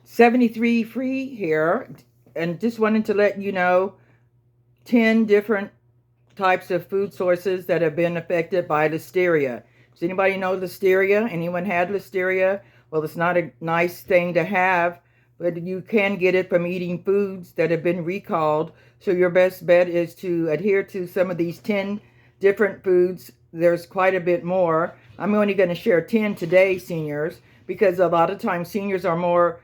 73 free here, and just wanted to let you know 10 different types of food sources that have been affected by listeria. Does anybody know listeria? Anyone had listeria? Well, it's not a nice thing to have, but you can get it from eating foods that have been recalled. So your best bet is to adhere to some of these 10 different foods. There's quite a bit more. I'm only going to share 10 today, seniors, because a lot of times seniors are more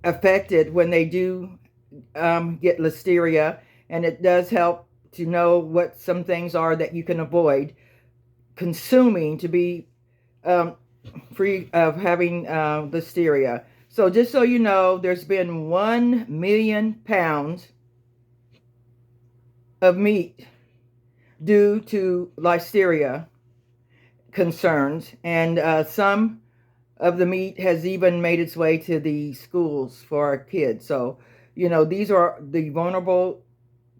affected when they do get listeria, and it does help to know what some things are that you can avoid consuming to be um, free of having listeria. So just so you know, there's been 1 million pounds of meat due to listeria concerns, and some of the meat has even made its way to the schools for our kids. So, these are the vulnerable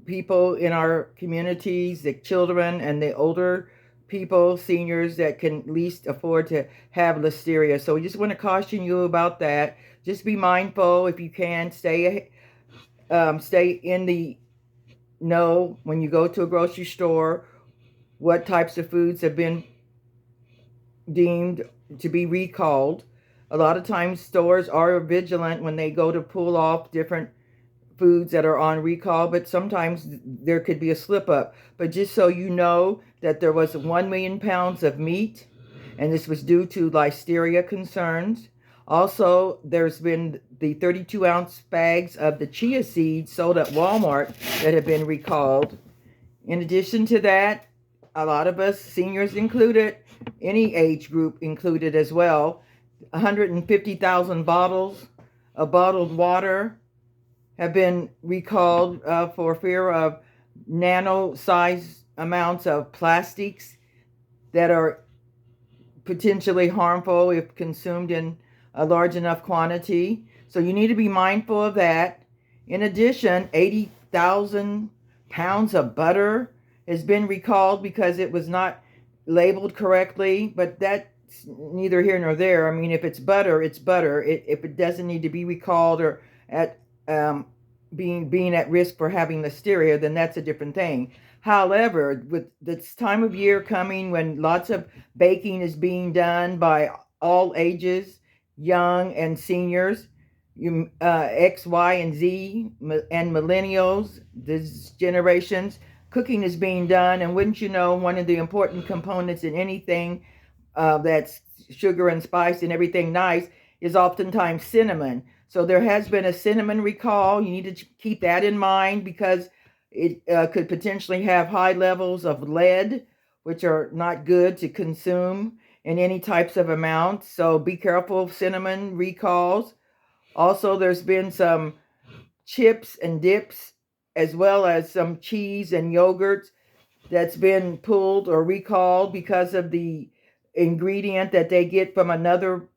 people in our communities, the children and the older people, seniors that can least afford to have listeria. So we just want to caution you about that. Just be mindful if you can. Stay in the know when you go to a grocery store what types of foods have been deemed to be recalled. A lot of times stores are vigilant when they go to pull off different foods that are on recall, but sometimes there could be a slip up. But just so you know that there was 1 million pounds of meat, and this was due to listeria concerns. Also, there's been the 32-ounce bags of the chia seeds sold at Walmart that have been recalled. In addition to that, a lot of us, seniors included, any age group included as well, 150,000 bottles of bottled water have been recalled for fear of nano-sized amounts of plastics that are potentially harmful if consumed in a large enough quantity. So you need to be mindful of that. In addition, 80,000 pounds of butter has been recalled because it was not labeled correctly, but that's neither here nor there. I mean, if it's butter, it's butter. If it doesn't need to be recalled or at being at risk for having listeria, then that's a different thing. However, with this time of year coming when lots of baking is being done by all ages, young and seniors, X, Y, and Z, and millennials, these generations, cooking is being done. And wouldn't you know, one of the important components in anything that's sugar and spice and everything nice is oftentimes cinnamon. So there has been a cinnamon recall. You need to keep that in mind because it could potentially have high levels of lead, which are not good to consume in any types of amounts. So be careful of cinnamon recalls. Also, there's been some chips and dips, as well as some cheese and yogurts that's been pulled or recalled because of the ingredient that they get from another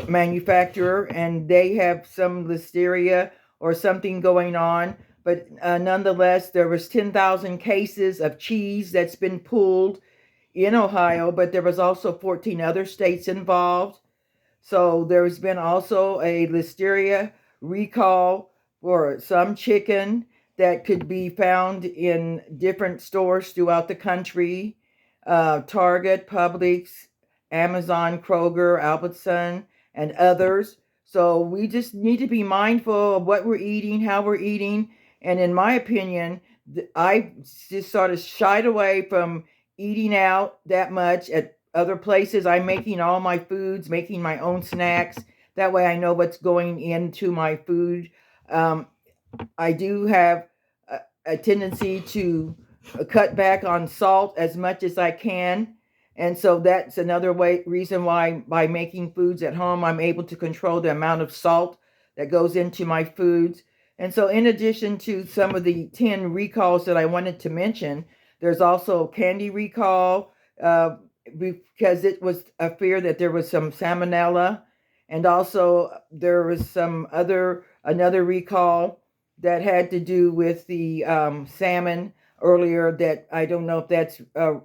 manufacturer, and they have some listeria or something going on. But nonetheless, there was 10,000 cases of cheese that's been pulled in Ohio, but there was also 14 other states involved. So there's been also a listeria recall for some chicken that could be found in different stores throughout the country, Target, Publix, Amazon, Kroger, Albertson, and others. So we just need to be mindful of what we're eating, how we're eating. And in my opinion, I just sort of shied away from eating out that much at other places. I'm making all my foods, making my own snacks. That way I know what's going into my food. Um, I do have a tendency to cut back on salt as much as I can. And so that's another reason why by making foods at home, I'm able to control the amount of salt that goes into my foods. And so in addition to some of the 10 recalls that I wanted to mention, there's also candy recall because it was a fear that there was some salmonella. And also there was another recall that had to do with the salmon earlier that I don't know if that's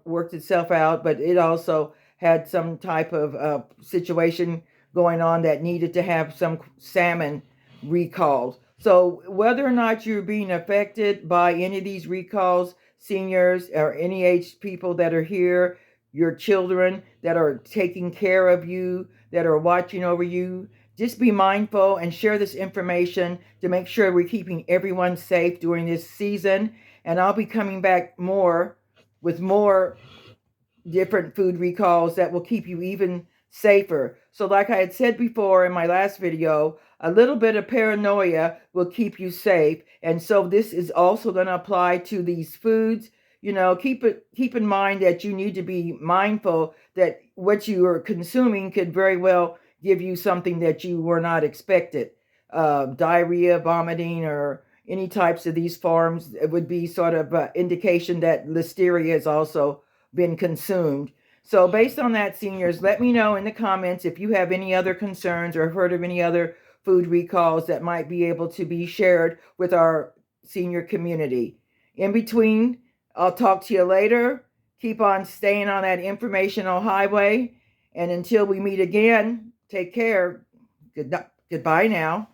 worked itself out, but it also had some type of situation going on that needed to have some salmon recalls. So whether or not you're being affected by any of these recalls, seniors or any age people that are here, your children that are taking care of you, that are watching over you, just be mindful and share this information to make sure we're keeping everyone safe during this season. And I'll be coming back more with more different food recalls that will keep you even safer. So like I had said before in my last video, a little bit of paranoia will keep you safe. And so this is also going to apply to these foods. You know, keep in mind that you need to be mindful that what you are consuming could very well give you something that you were not expected. Diarrhea, vomiting, or any types of these forms, it would be sort of indication that listeria is also been consumed. So based on that, seniors, let me know in the comments if you have any other concerns or heard of any other food recalls that might be able to be shared with our senior community. In between, I'll talk to you later. Keep on staying on that informational highway. And until we meet again, take care. Goodbye now.